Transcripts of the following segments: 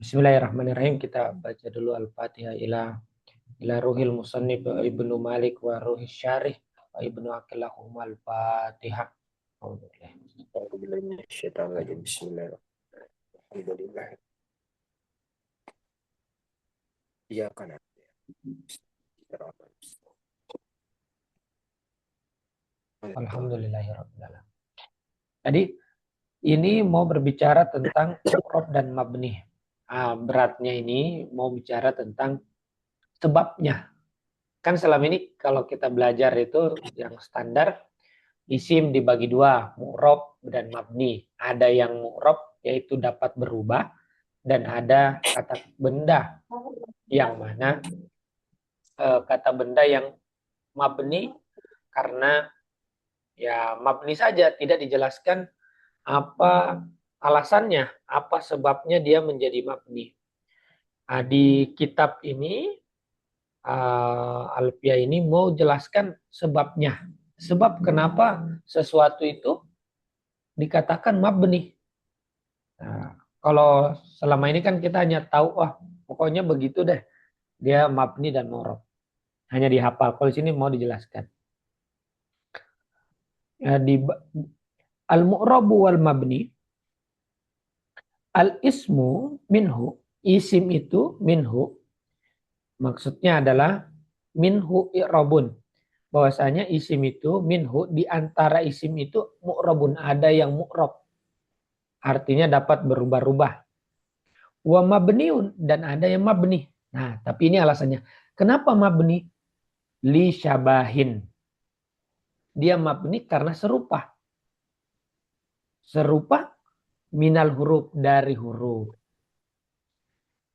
Bismillahirrahmanirrahim. Kita baca dulu Al-Fatihah ila ruhil musannif Ibnu Malik wa ruhis syarih wa Ibnu Aqillahum Al-Fatihah. Bismillahirrahmanirrahim. Alhamdulillah. Iya kan. Alhamdulillahirrahmanirrahim. Tadi ini mau berbicara tentang mu'rab dan mabni. Beratnya ini mau bicara tentang sebabnya. Kan selama ini kalau kita belajar itu yang standar isim dibagi dua, mu'rab dan mabni. Ada yang mu'rab yaitu dapat berubah dan ada kata benda yang mana kata benda yang mabni karena ya mabni saja, tidak dijelaskan apa alasannya, apa sebabnya dia menjadi mabni. Di kitab ini Alfiah ini mau jelaskan sebabnya. Sebab kenapa sesuatu itu dikatakan mabni. Nah, kalau selama ini kan kita hanya tahu, pokoknya begitu deh. Dia mabni dan mu'rab. Hanya dihafal. Kalau di sini mau dijelaskan. Di al-mu'rabu wal mabni, al-ismu minhu, isim itu minhu, maksudnya adalah minhu i'rabun. Bahwasanya isim itu minhu, di antara isim itu mu'rabun, ada yang mu'rab. Artinya dapat berubah-ubah. Wa mabniun, dan ada yang mabni. Nah, tapi ini alasannya. Kenapa mabni? Li syabahin. Dia mabni karena serupa. Serupa minal huruf, dari huruf.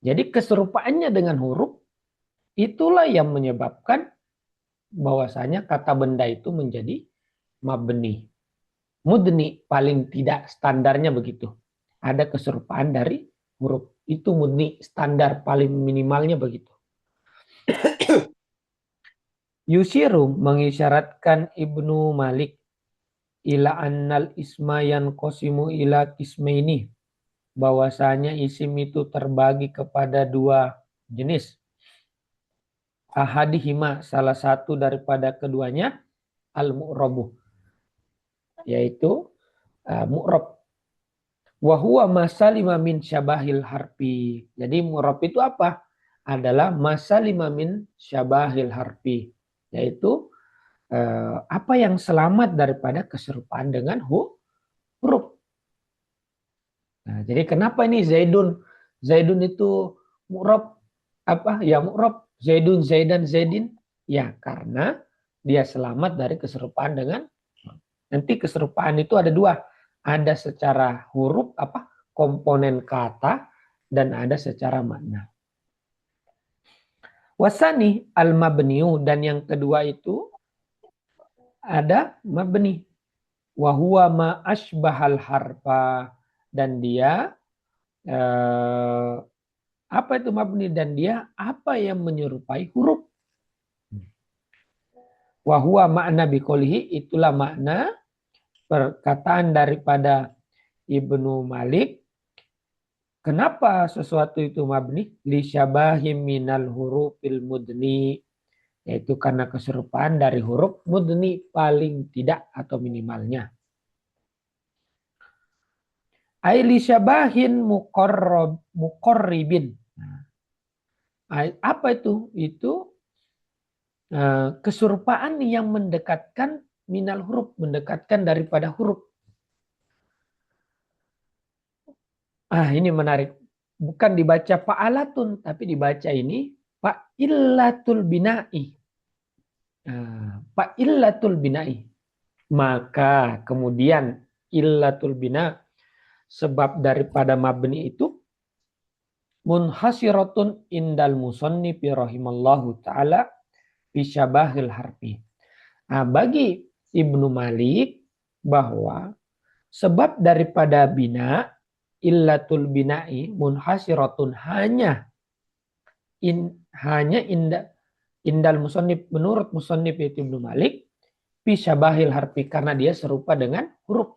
Jadi keserupaannya dengan huruf itulah yang menyebabkan bahwasanya kata benda itu menjadi mabni. Mudni paling tidak standarnya begitu. Ada keserupaan dari huruf. Itu mudni, standar paling minimalnya begitu. Yusiru mengisyaratkan Ibnu Malik ila annal isma yanqasimu ila kismaini, bahwasanya isim itu terbagi kepada dua jenis. Ahadihima, salah satu daripada keduanya, al-mu'rabu, yaitu mu'rab. Wa huwa masalima min syabahil harfi. Jadi mu'rab itu apa? Adalah masalima min syabahil harfi, yaitu apa yang selamat daripada keserupaan dengan huruf. Nah, jadi kenapa ini Zaidun? Zaidun itu mu'rab apa? Ya mu'rab. Zaidun, Zaidan, Zaidin. Ya karena dia selamat dari keserupaan dengan, nanti keserupaan itu ada dua. Ada secara huruf apa? Komponen kata, dan ada secara makna. Wasani al-mabniu, dan yang kedua itu ada mabni. Wahuwa ma ashbahal harfa, dan dia apa itu mabni, dan dia apa yang menyerupai huruf. Wahuwa makna biqolihi, itulah makna perkataan daripada Ibnu Malik. Kenapa sesuatu itu mabni? Li syabahim minal hurufil mudni, yaitu karena keserupaan dari huruf mudni paling tidak atau minimalnya. Aili syabahin muqarribin. Apa itu? Itu keserupaan yang mendekatkan minal huruf, mendekatkan daripada huruf. Ini menarik. Bukan dibaca fa'alatun, tapi dibaca ini fa'illatul bina'i. Fa'illatul bina'i. Maka kemudian illatul bina, sebab daripada mabni itu, munhasiratun indal musannifi rahimallahu ta'ala bisyabahil harfi. Bagi Ibnu Malik, bahwa sebab daripada bina, illatul bina'i munhasiratun, hanya indal musannif, menurut musannif itu Ibnu Malik, bisyabahil harfi, karena dia serupa dengan huruf.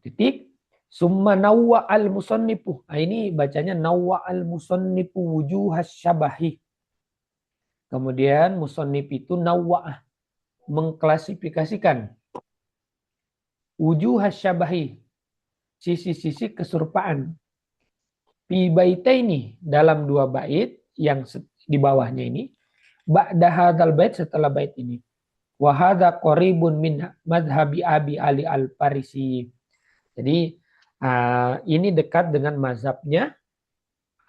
Titik. Summa nawwa al-musannifu. Nah, ini bacanya nawwa al-musannifu wujuhas syabahi. Kemudian musannif itu nawwa, mengklasifikasikan wujuhas syabahi, sisi-sisi keserupaan. Fi baitaini, dalam 2 bait yang di bawahnya ini. Ba'da hadzal bait, setelah bait ini. Wa hadza qaribun min madhhabi Abi Ali al-Farisi. Jadi ini dekat dengan mazhabnya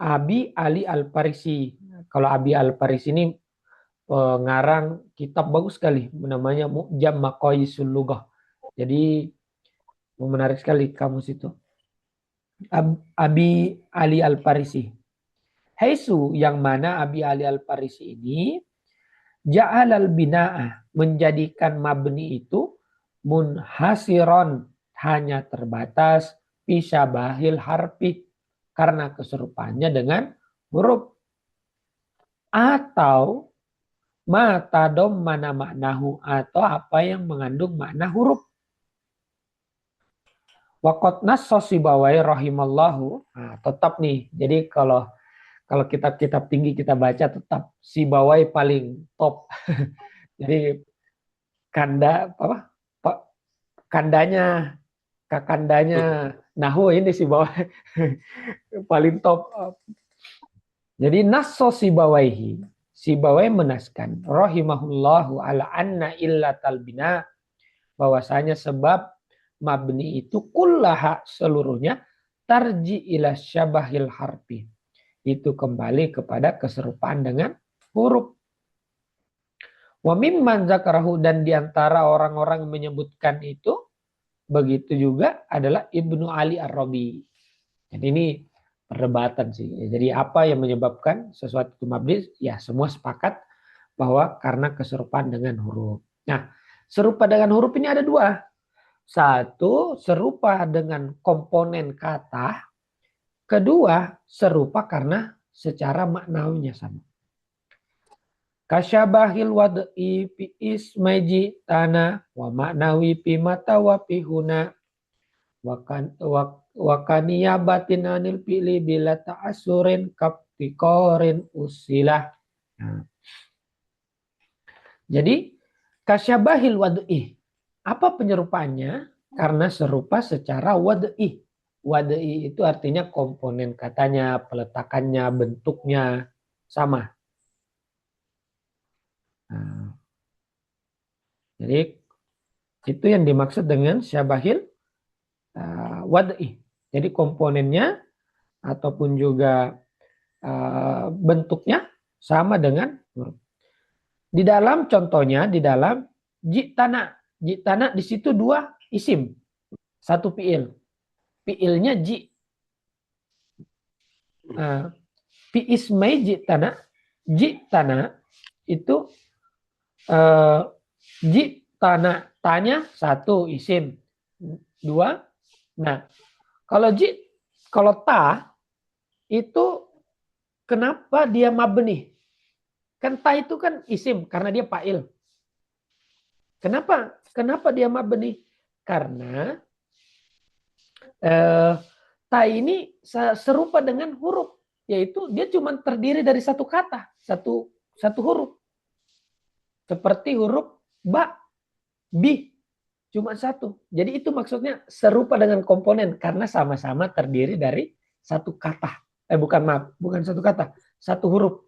Abi Ali al-Farisi. Kalau Abi al-Farisi ini pengarang kitab bagus sekali, namanya Mu'jam Maqayisul Lughah. Jadi menarik sekali kamus itu. Abi Ali al-Farisi. Haisu, yang mana Abi Ali al-Farisi ini ja'alal bina'ah, menjadikan mabni itu munhasiron, hanya terbatas fisabahil harfi, karena keserupaannya dengan huruf, atau matadom mana maknahu, atau apa yang mengandung makna huruf. Waqat nasso Sibawai rahimallahu. Nah, tetap nih. Jadi kalau kitab-kitab tinggi kita baca, tetap Sibawai paling top. Jadi kandanya kakandanya nahu ini Sibawai paling top. Jadi nasso Sibawai menaskan rahimahullahu ala anna illatal bina, bahwasanya sebab mabni itu kullaha, seluruhnya, tarji ila syabahil harfi, itu kembali kepada keserupaan dengan huruf. Wa mimman zakarahu, dan diantara orang-orang yang menyebutkan itu begitu juga adalah Ibnu Ali Ar-Rabi. Jadi ini perdebatan sih. Jadi apa yang menyebabkan sesuatu itu mabni? Ya semua sepakat bahwa karena keserupaan dengan huruf. Nah, serupa dengan huruf ini ada 2. Satu, serupa dengan komponen kata. Kedua, serupa karena secara maknawinya sama. Kasyabahil wad'i fi ismaji tana wa maknawi fi mata wa fi huna wa kaniyabatin anil fi'li bila ta'asurin kaptikorin usilah. Nah. Jadi kasyabahil wad'i, apa penyerupaannya? Karena serupa secara wad'i. Wad'i itu artinya komponen katanya, peletakannya, bentuknya sama. Nah, jadi itu yang dimaksud dengan syabahil wad'i. Jadi komponennya ataupun juga bentuknya sama dengan huruf. Di dalam contohnya, di dalam jitana. Jitana di situ 2 isim, 1 fi'il. Fi'ilnya ji. Fi ismai jitana. Jitana itu jitana, tanya 1 isim, 2. Nah, kalau ta itu kenapa dia mabni? Kan ta itu kan isim karena dia fa'il. Kenapa dia mabni? Karena ta ini serupa dengan huruf, yaitu dia cuma terdiri dari 1 kata, satu huruf. Seperti huruf ba, bi, cuma 1. Jadi itu maksudnya serupa dengan komponen karena sama-sama terdiri dari 1 kata. Bukan 1 kata, 1 huruf.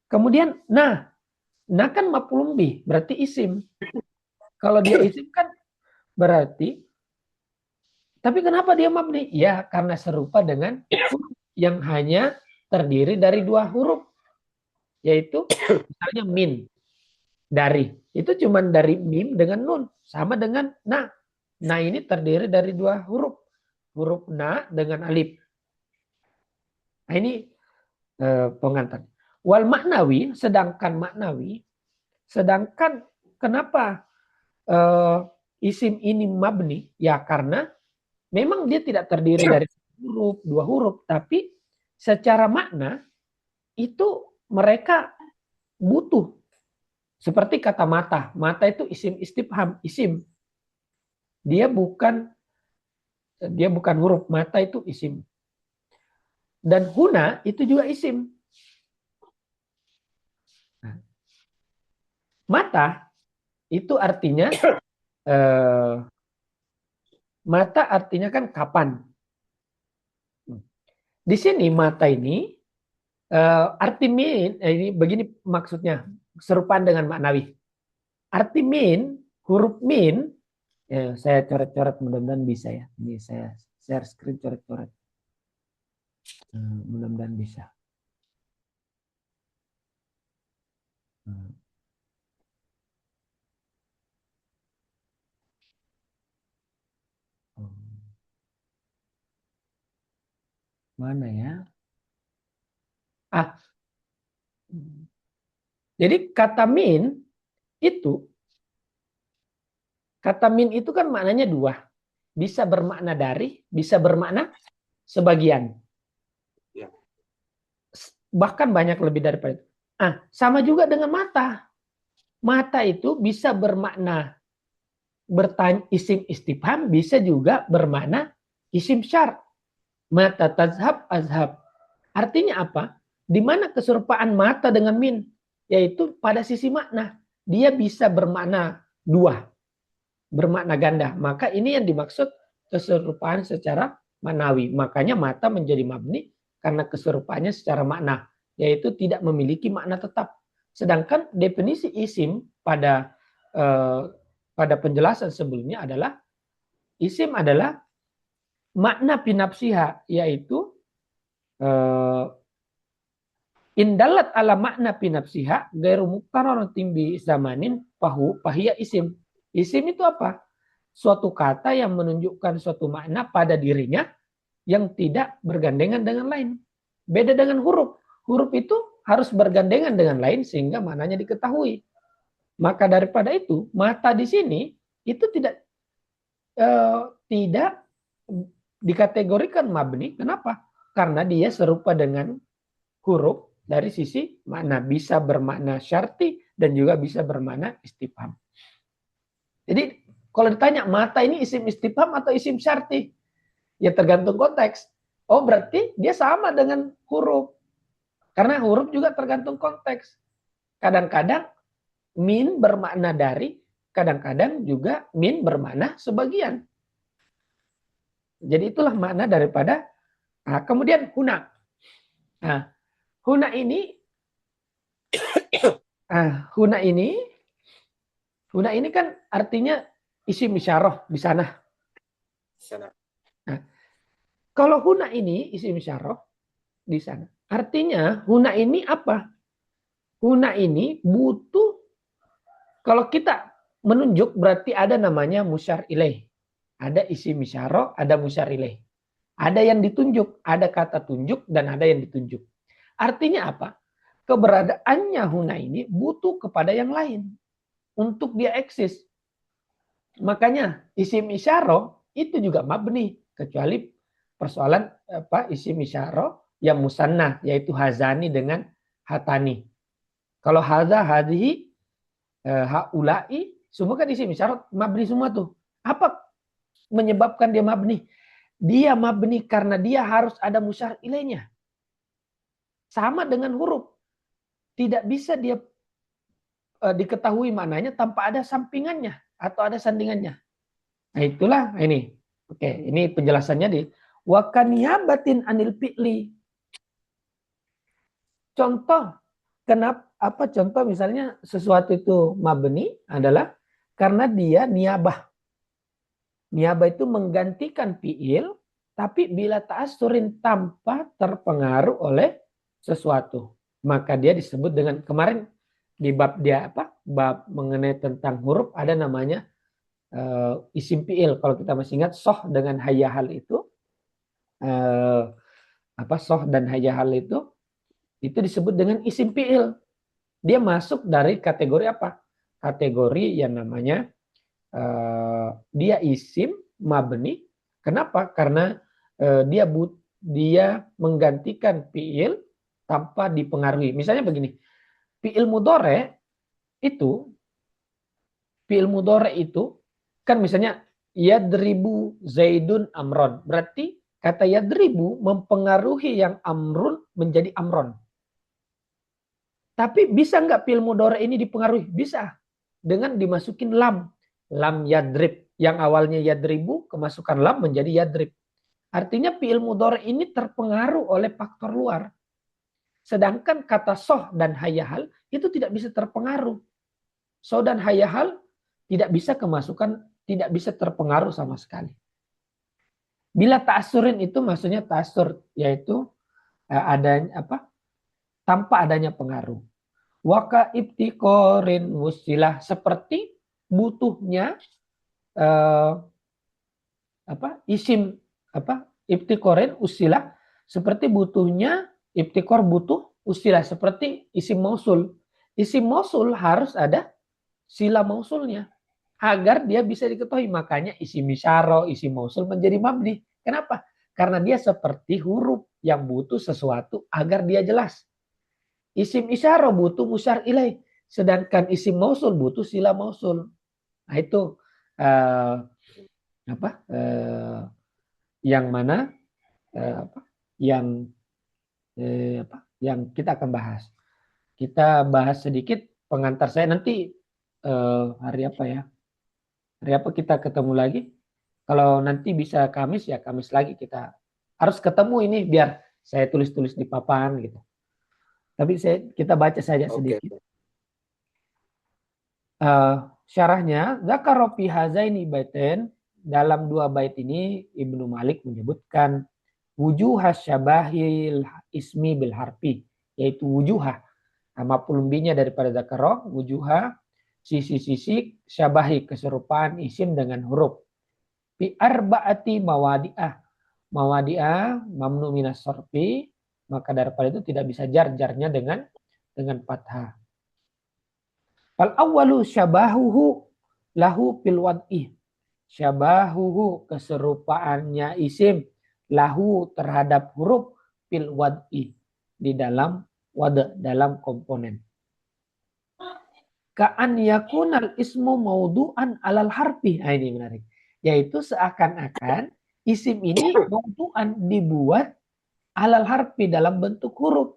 Kemudian nah kan maf'ul bih, berarti isim. Kalau dia isim kan berarti, tapi kenapa dia mabni? Ya karena serupa dengan yang hanya terdiri dari 2 huruf, yaitu misalnya min, dari. Itu cuma dari mim dengan nun, sama dengan na. Nah ini terdiri dari 2 huruf. Huruf na dengan alif. Nah ini pengantar. Wal maknawi, sedangkan kenapa isim ini mabni? Ya karena memang dia tidak terdiri dari 2 huruf, tapi secara makna itu mereka butuh. Seperti kata mata. Mata itu isim istifham, isim. Dia bukan Dia bukan huruf. Mata itu isim. Dan huna itu juga isim. Nah, mata itu artinya mata artinya kan kapan. Di sini mata ini arti min ini begini maksudnya serupaan dengan maknawi. Arti min, huruf min, saya coret-coret mudah-mudahan bisa ya. Ini saya share screen coret-coret. Mudah-mudahan bisa. Mana ya? Jadi kata min itu kan maknanya dua. Bisa bermakna dari, bisa bermakna sebagian. Ya. Bahkan banyak lebih daripada itu. Sama juga dengan mata. Mata itu bisa bermakna bertanya isim istifham, bisa juga bermakna isim syart. Mata tazhab azhab. Artinya apa? Di mana keserupaan mata dengan min? Yaitu pada sisi makna. Dia bisa bermakna dua. Bermakna ganda. Maka ini yang dimaksud keserupaan secara maknawi. Makanya mata menjadi mabni karena keserupaannya secara makna. Yaitu tidak memiliki makna tetap. Sedangkan definisi isim pada penjelasan sebelumnya adalah isim adalah makna pinapsiha, yaitu indalat ala makna pinapsiha gairu mukarraratin bi zamanin fahiya isim. Isim itu apa? Suatu kata yang menunjukkan suatu makna pada dirinya yang tidak bergandengan dengan lain. Beda dengan huruf. Huruf itu harus bergandengan dengan lain sehingga maknanya diketahui. Maka daripada itu, mata di sini itu tidak dikategorikan mabni. Kenapa? Karena dia serupa dengan huruf dari sisi makna. Bisa bermakna syarti dan juga bisa bermakna istifham. Jadi kalau ditanya mata ini isim istifham atau isim syarti? Ya tergantung konteks. Oh berarti dia sama dengan huruf. Karena huruf juga tergantung konteks. Kadang-kadang min bermakna dari, kadang-kadang juga min bermakna sebagian. Jadi itulah makna daripada kemudian huna. Huna ini huna ini kan artinya isim isyarah di sana. Kalau huna ini isim isyarah di sana. Artinya huna ini apa? Huna ini butuh, kalau kita menunjuk berarti ada namanya musyar ilaih. Ada isim isyarah, ada musyar ilaih. Ada yang ditunjuk, ada kata tunjuk dan ada yang ditunjuk. Artinya apa? Keberadaannya huna ini butuh kepada yang lain untuk dia eksis. Makanya isim isyarah itu juga mabni kecuali persoalan isim isyarah yang musanna yaitu hazani dengan hatani. Kalau haza hadhihi haulai semua kan isim isyarah mabni semua tuh. Apa menyebabkan dia mabni? Dia mabni karena dia harus ada musyar ilaihnya. Sama dengan huruf. Tidak bisa dia diketahui maknanya tanpa ada sampingannya atau ada sandingannya. Nah itulah ini. Oke, ini penjelasannya di wakaniyabatin anil fi'li. Contoh, apa contoh misalnya sesuatu itu mabni adalah karena dia niabah. Niabah itu menggantikan fi'il, tapi bila ta'asurin tanpa terpengaruh oleh sesuatu. Maka dia disebut dengan, kemarin di bab dia bab mengenai tentang huruf ada namanya isim fi'il. Kalau kita masih ingat soh dengan hayahal itu soh dan hayahal itu disebut dengan isim fi'il. Dia masuk dari kategori apa? Kategori yang namanya dia isim mabni. Kenapa? Karena dia menggantikan fi'il tanpa dipengaruhi. Misalnya begini, fi'il mudhore itu kan misalnya yadribu Zaidun Amron. Berarti kata yadribu mempengaruhi yang Amrun menjadi Amron. Tapi bisa nggak fi'il mudhari ini dipengaruhi? Bisa. Dengan dimasukin lam. Lam yadrib. Yang awalnya yadribu kemasukan lam menjadi yadrib. Artinya fi'il mudhari ini terpengaruh oleh faktor luar. Sedangkan kata soh dan hayahal itu tidak bisa terpengaruh. Soh dan hayahal tidak bisa kemasukan, tidak bisa terpengaruh sama sekali. Bila ta'asurin itu maksudnya ta'asur, yaitu adanya apa? Tanpa adanya pengaruh. Waka ibtikorin wusilah, seperti butuhnya isim ibtikorin usilah, seperti butuhnya ibtikor butuh usilah, seperti isim mausul. Isim mausul harus ada sila mausulnya agar dia bisa diketahui. Makanya isim isyarah, isim mausul menjadi mabni. Kenapa? Karena dia seperti huruf yang butuh sesuatu agar dia jelas. Isim isyarah butuh musyar ilaih, sedangkan isim mausul butuh sila mausul. Nah itu yang mana yang kita akan bahas. Kita bahas sedikit pengantar saya nanti hari apa ya? Hari apa kita ketemu lagi? Kalau nanti bisa Kamis ya Kamis lagi kita harus ketemu ini biar saya tulis-tulis di papan gitu. Tapi kita baca saja sedikit. Syarahnya, Zakaro fi hazaini baitain, dalam 2 bait ini Ibnu Malik menyebutkan wujuha syabahil ismi bil harfi, yaitu wujuha. Maf'ul bihi daripada zakaro, wujuha, sisi-sisi syabahi keserupaan isim dengan huruf. Fi arba'ati mawadi'ah. Mawadi'ah mamnu minas sorfi, maka daripada itu tidak bisa jarnya dengan fathah. Fal awwalu syabahuhu lahu fil wad'i. Syabahuhu keserupaannya isim lahu terhadap huruf fil wad'i, di dalam wad, dalam komponen. Ka'an yakunal ismu maudu'an alal harfi. Nah, ini menarik. Yaitu seakan-akan isim ini maudu'an, dibuat alal harfi, dalam bentuk huruf.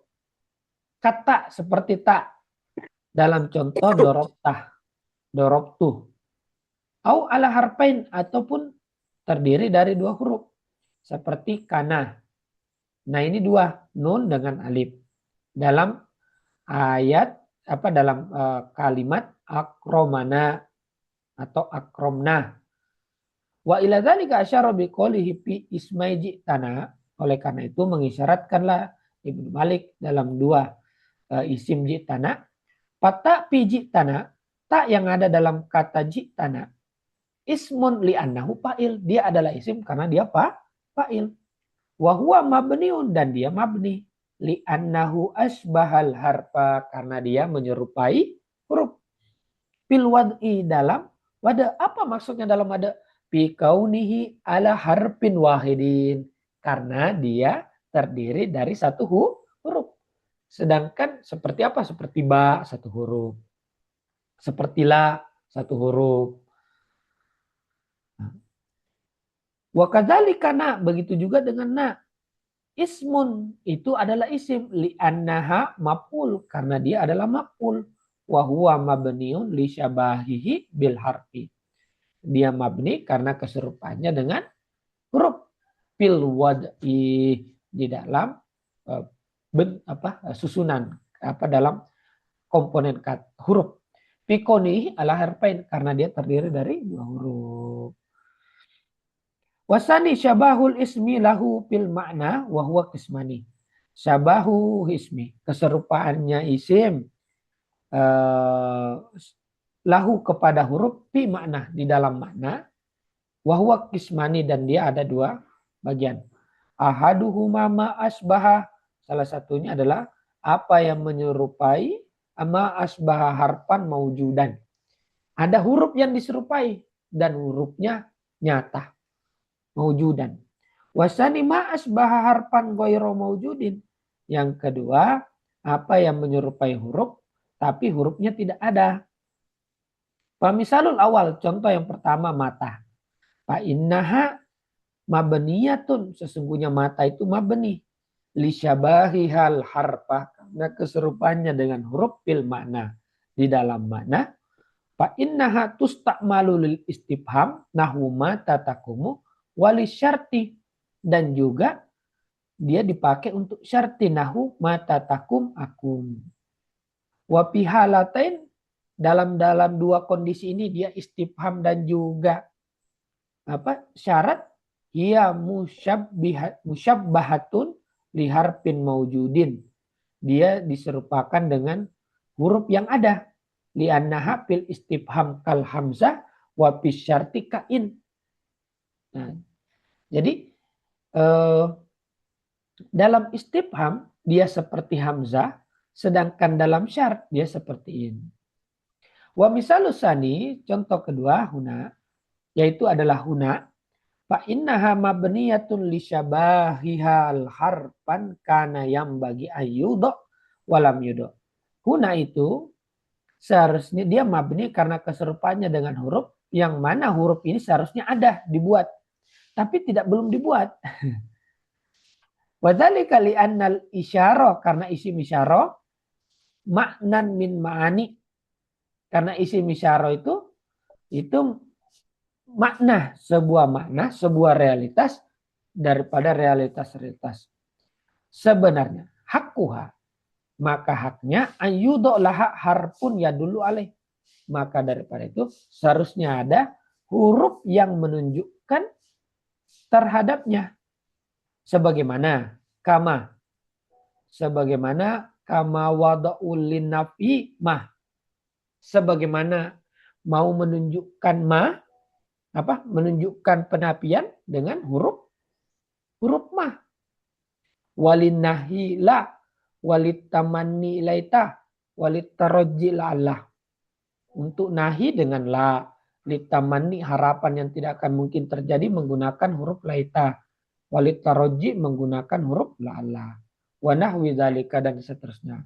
Kata seperti tak. Dalam contoh dorobtuh. Au ala harfain, ataupun terdiri dari 2 huruf. Seperti kana. Nah ini 2, nun dengan alif. Dalam ayat, dalam kalimat akromana atau akromna. Wa ila dzalika asyara biqoulihi fi ismai ji'tana. Oleh karena itu mengisyaratkanlah Ibnu Malik dalam 2 isim ji'tana. Fata fi ji'tana, tak yang ada dalam kata ji'tana, ismun li'annahu fa'il, dia adalah isim karena dia fa'il. Wa huwa mabniun, dan dia mabni, li'annahu asbahal harfa, karena dia menyerupai huruf. Fil wad'i, dalam wada. Apa maksudnya dalam wada? Fi kaunihi ala harfin wahidin, karena dia terdiri dari 1 huruf. Sedangkan seperti apa? Seperti ba 1 huruf. Seperti la 1 huruf. Wa kadzalika na, begitu juga dengan na. Ismun itu adalah isim, li'annaha maf'ul, karena dia adalah maf'ul. Wa huwa mabniun li syabahihi bil harfi. Dia mabni karena keserupaannya dengan huruf. Fil wad'i, di dalam susunan, dalam komponen huruf. Fikoni ala harfain, karena dia terdiri dari 2 huruf. Wasani syabahul ismi lahu fil makna wa huwa qismani. Syabahu ismi, keserupaannya isim lahu kepada huruf fi makna, di dalam makna, wa huwa qismani, dan dia ada 2 bagian. Ahaduhuma ma asbaha, salah satunya adalah apa yang menyerupai ama asbaha harfan maujudan. Ada huruf yang diserupai dan hurufnya nyata, maujudan. Wasani ma asbaha harfan ghairu maujudin. Yang kedua, apa yang menyerupai huruf tapi hurufnya tidak ada. Pamisalul awal, contoh yang pertama mata. Fa innaha mabniyatun, sesungguhnya mata itu mabni li syabahihal harfah, karena keserupannya dengan huruf fil makna di dalam makna. Fa innaha tusta'malu lil istifham nahwu mata takumu wali syarti, dan juga dia dipakai untuk syarti nahu mata takum akum. Wa pihalatain, dalam dua kondisi ini dia istifham dan juga syarat, ia musyabbahatun liharfin maujudin. Dia diserupakan dengan huruf yang ada. Li'annaha fil istifham kal hamzah wa bisyarti kain. Nah, jadi dalam istifham dia seperti hamzah, sedangkan dalam syarat dia seperti in. Wa misalusani, contoh kedua huna, yaitu adalah huna. Fa innaha mabniyatun li syabahihal harfan kana yang bagi ayyudo walam yudo. Huna itu seharusnya dia mabni karena keserupannya dengan huruf yang mana huruf ini seharusnya ada dibuat, tapi belum dibuat. Wadzalika li'annal isyarah, karena isim isyarah maknan min ma'ani, karena isim isyarah itu makna, sebuah realitas daripada realitas-realitas. Sebenarnya hakkuha, maka haknya ayyudo laha harfun ya dulu alaih, maka daripada itu seharusnya ada huruf yang menunjukkan terhadapnya. Sebagaimana wada'ul linnafi mah, sebagaimana mau menunjukkan menunjukkan penafian dengan huruf mah. Walinahi la, walitamanni laita, walitarajji la'allah. Untuk nahi dengan la, litamanni harapan yang tidak akan mungkin terjadi menggunakan huruf laita, walitarajji menggunakan huruf la'allah, wa nahwi dzalika, dan seterusnya.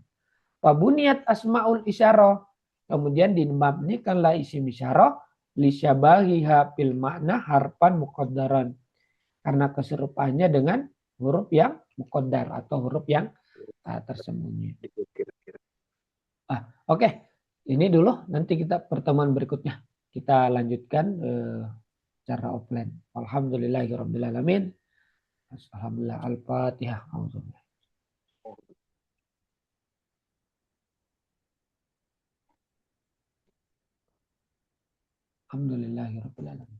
Fabuniyat asmaul isyarah, kemudian dimabnikanlah isim isyarah li syabahiha fil makna harfan muqaddaran, karena keserupaannya dengan huruf yang muqaddar atau huruf yang tersembunyi. Oke. Ini dulu, nanti kita pertemuan berikutnya kita lanjutkan secara offline. Alhamdulillahirabbil alamin. Alhamdulillah. Al-Fatihah. Alhamdulillahirabbil alamin.